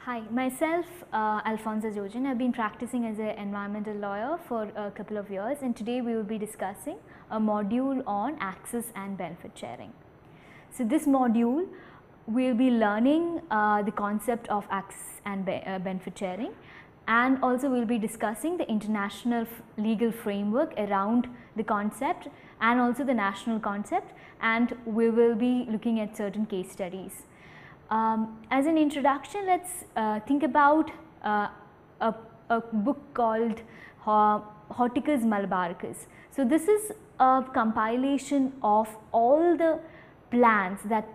Hi, myself Alfonso Jojen. I've been practicing as an environmental lawyer for a couple of years, and today we will be discussing a module on access and benefit sharing. So this module we will be learning the concept of access and benefit sharing, and also we will be discussing the international legal framework around the concept and also the national concept, and we will be looking at certain case studies. As an introduction, let's think about a book called Horticus Malabaricus. So this is a compilation of all the plants that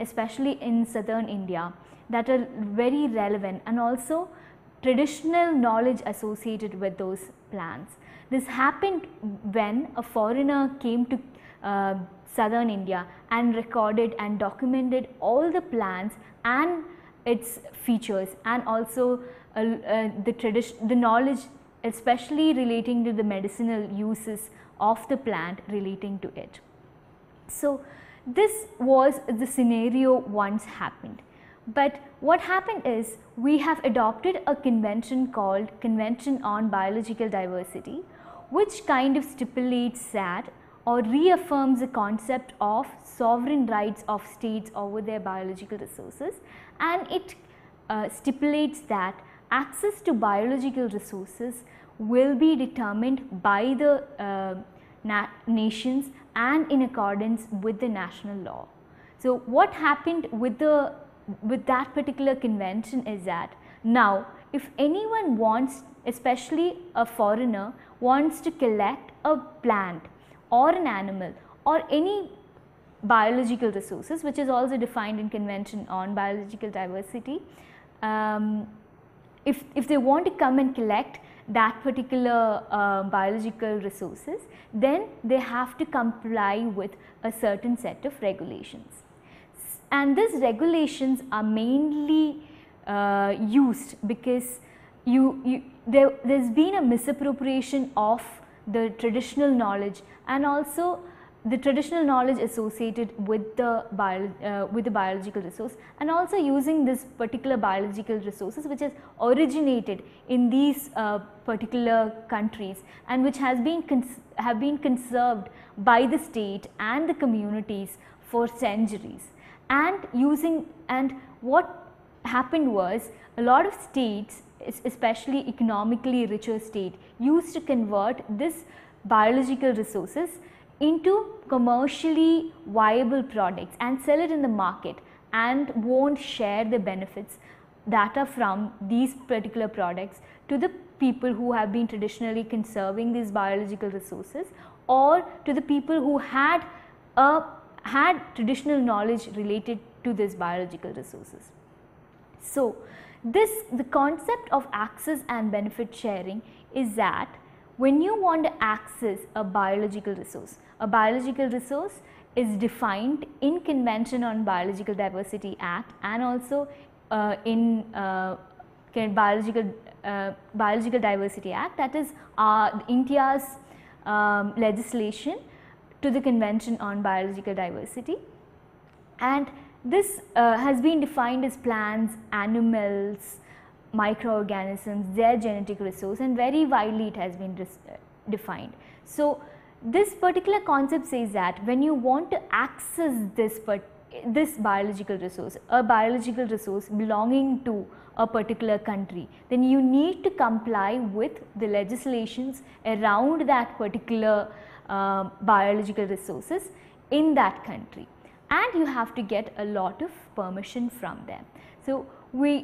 especially in southern India, that are very relevant, and also traditional knowledge associated with those plants. This happened when a foreigner came to southern India and recorded and documented all the plants and its features, and also the knowledge especially relating to the medicinal uses of the plant relating to it. So this was the scenario once happened, but what happened is we have adopted a convention called Convention on Biological Diversity, which kind of stipulates that or reaffirms the concept of sovereign rights of states over their biological resources, and it stipulates that access to biological resources will be determined by the nations and in accordance with the national law. So what happened with that particular convention is that now if anyone wants, especially a foreigner, wants to collect a plant or an animal or any biological resources, which is also defined in Convention on Biological Diversity, if they want to come and collect that particular biological resources, then they have to comply with a certain set of regulations. And these regulations are mainly used because there's been a misappropriation of the traditional knowledge and also the traditional knowledge associated with the biological resource, and also using this particular biological resources which has originated in these particular countries and which have been conserved by the state and the communities for centuries. And what happened was a lot of states, especially economically richer state, used to convert this biological resources into commercially viable products and sell it in the market, and won't share the benefits that are from these particular products to the people who have been traditionally conserving these biological resources, or to the people who had traditional knowledge related to these biological resources. So the concept of access and benefit sharing is that when you want to access a biological resource is defined in Convention on Biological Diversity Act and also in Biological Diversity Act, that is India's legislation to the Convention on Biological Diversity. And this has been defined as plants, animals, microorganisms, their genetic resource, and very widely it has been defined. So this particular concept says that when you want to access this biological resource, a biological resource belonging to a particular country, then you need to comply with the legislations around that particular biological resources in that country, and you have to get a lot of permission from them. So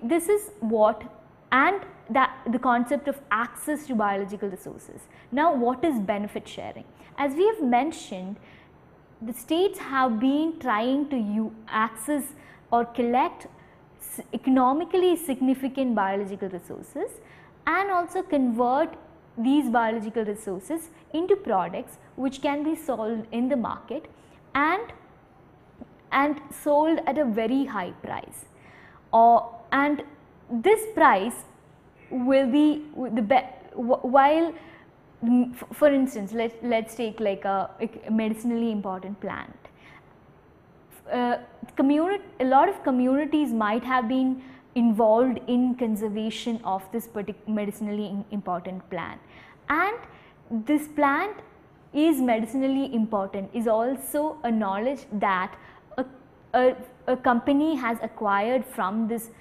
this is what, and that the concept of access to biological resources. Now what is benefit sharing? As we have mentioned, the states have been trying to access or collect economically significant biological resources and also convert these biological resources into products which can be sold in the market and sold at a very high price, and this price will be while, for instance, let's take like a medicinally important plant. A lot of communities might have been involved in conservation of this medicinally important plant. And this plant is medicinally important is also a knowledge that a company has acquired from this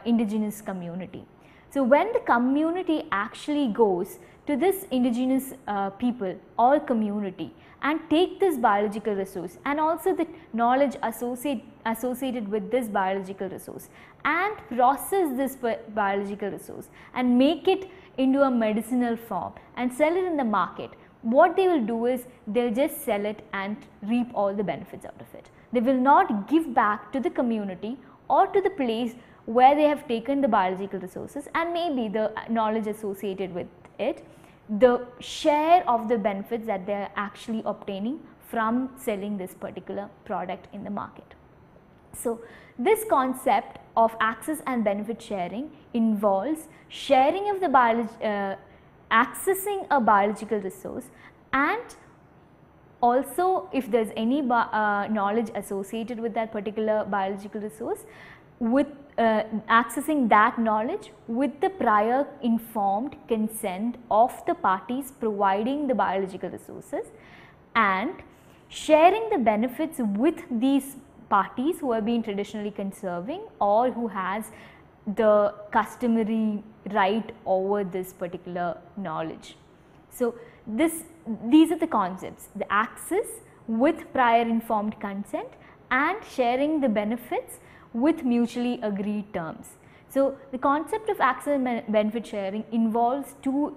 indigenous community. So, when the community actually goes to this indigenous people or community and take this biological resource and also the knowledge associated with this biological resource and process this biological resource and make it into a medicinal form and sell it in the market, what they will do is they will just sell it and reap all the benefits out of it. They will not give back to the community or to the place where they have taken the biological resources and maybe the knowledge associated with it, the share of the benefits that they are actually obtaining from selling this particular product in the market. So, this concept of access and benefit sharing involves sharing of the accessing a biological resource, and also if there is any knowledge associated with that particular biological resource, with accessing that knowledge with the prior informed consent of the parties providing the biological resources, and sharing the benefits with these parties who have been traditionally conserving or who has the customary right over this particular knowledge. So, these are the concepts: the access with prior informed consent and sharing the benefits with mutually agreed terms. So, the concept of access and benefit sharing involves two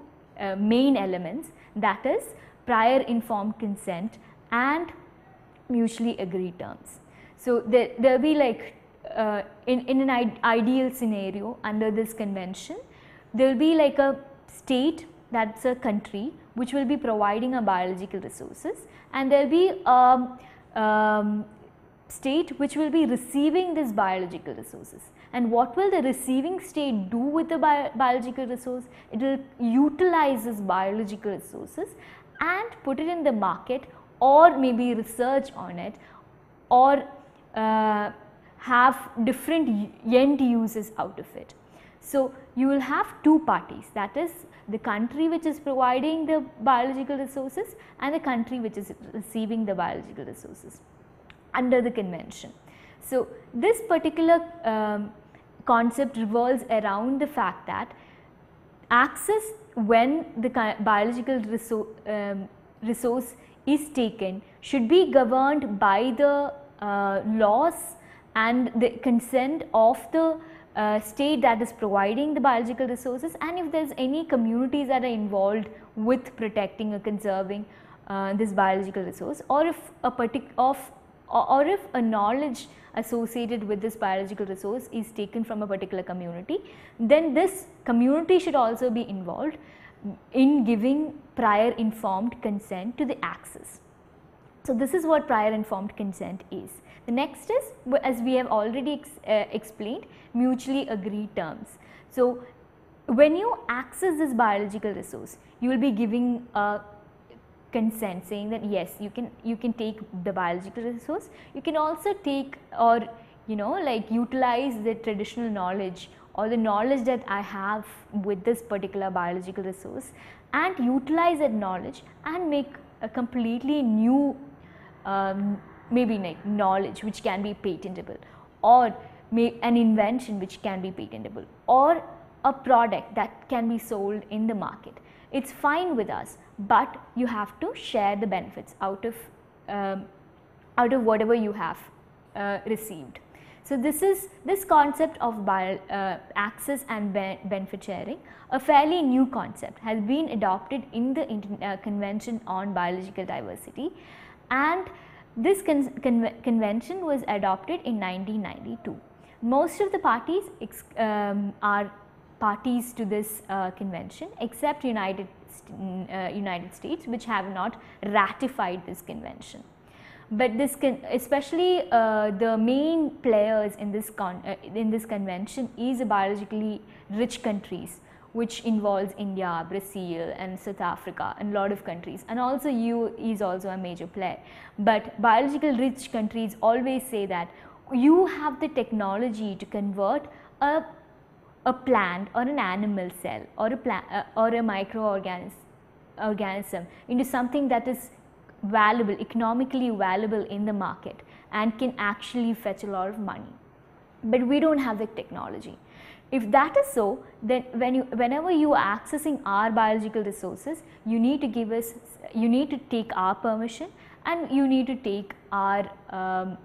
main elements, that is prior informed consent and mutually agreed terms. So, there will be like in an ideal scenario under this convention, there will be like a state, that is a country which will be providing a biological resources, and there will be state which will be receiving this biological resources. And what will the receiving state do with the biological resource? It will utilize this biological resources and put it in the market, or maybe research on it, or have different end uses out of it. So, you will have two parties, that is the country which is providing the biological resources and the country which is receiving the biological resources under the convention. So, this particular concept revolves around the fact that access, when the biological resource is taken, should be governed by the laws and the consent of the state that is providing the biological resources, and if there is any communities that are involved with protecting or conserving this biological resource, or if a knowledge associated with this biological resource is taken from a particular community, then this community should also be involved in giving prior informed consent to the access. So, this is what prior informed consent is. The next is, as we have already explained, mutually agreed terms. So, when you access this biological resource, you will be giving a consent saying that yes, you can take the biological resource, you can also take, or like utilize the traditional knowledge or the knowledge that I have with this particular biological resource, and utilize that knowledge and make a completely new maybe like knowledge which can be patentable, or an invention which can be patentable, or a product that can be sold in the market. It is fine with us, but you have to share the benefits out of whatever you have received. So, this concept of access and benefit sharing, a fairly new concept, has been adopted in the Convention on Biological Diversity, and this convention was adopted in 1992. Most of the parties are parties to this convention, except United States, which have not ratified this convention. But this especially the main players in this convention is the biologically rich countries, which involves India, Brazil and South Africa and lot of countries, and also EU is also a major player. But biological rich countries always say that you have the technology to convert a plant or an animal cell or or a microorganism into something that is valuable, economically valuable in the market and can actually fetch a lot of money. But we don't have the technology. If that is so, then whenever you are accessing our biological resources, you need to take our permission, and you need to take our,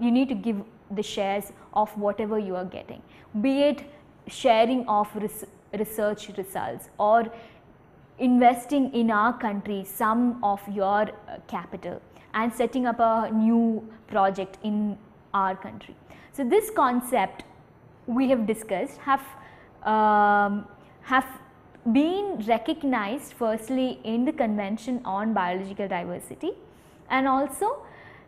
you need to give the shares of whatever you are getting, be it sharing of research results or investing in our country some of your capital and setting up a new project in our country. So this concept we have discussed have been recognized firstly in the Convention on Biological Diversity, and also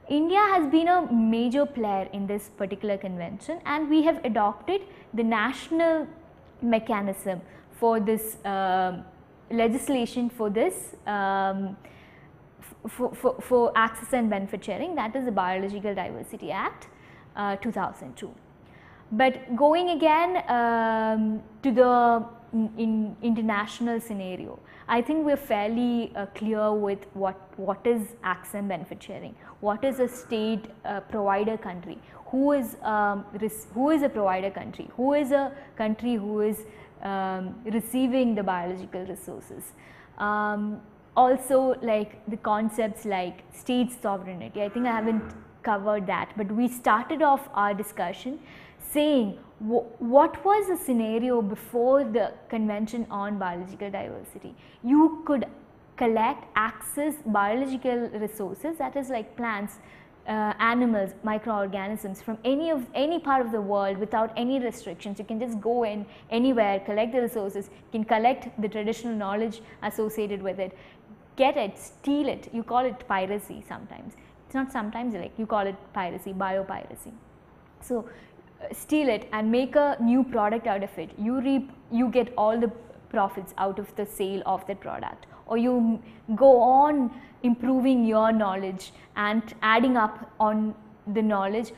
India has been a major player in this particular convention, and we have adopted the national mechanism for this legislation for this for access and benefit sharing, that is the Biological Diversity Act 2002. But going again to the international scenario, I think we are fairly clear with what is access and benefit sharing, what is a state provider country, who is a provider country, who is a country who is receiving the biological resources. Also, like the concepts like state sovereignty, I think I haven't covered that, but we started off our discussion saying what was the scenario before the Convention on Biological Diversity. You could collect, access biological resources, that is like plants, animals, microorganisms from any part of the world without any restrictions. You can just go in anywhere, collect the resources, you can collect the traditional knowledge associated with it, get it, steal it. You call it piracy sometimes. It's not sometimes, like you call it piracy, biopiracy. So steal it and make a new product out of it. You get all the profits out of the sale of that product, or you go on improving your knowledge and adding up on the knowledge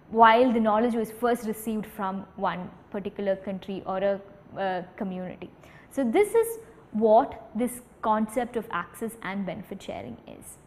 while the knowledge was first received from one particular country or a community. So this is what this concept of access and benefit sharing is.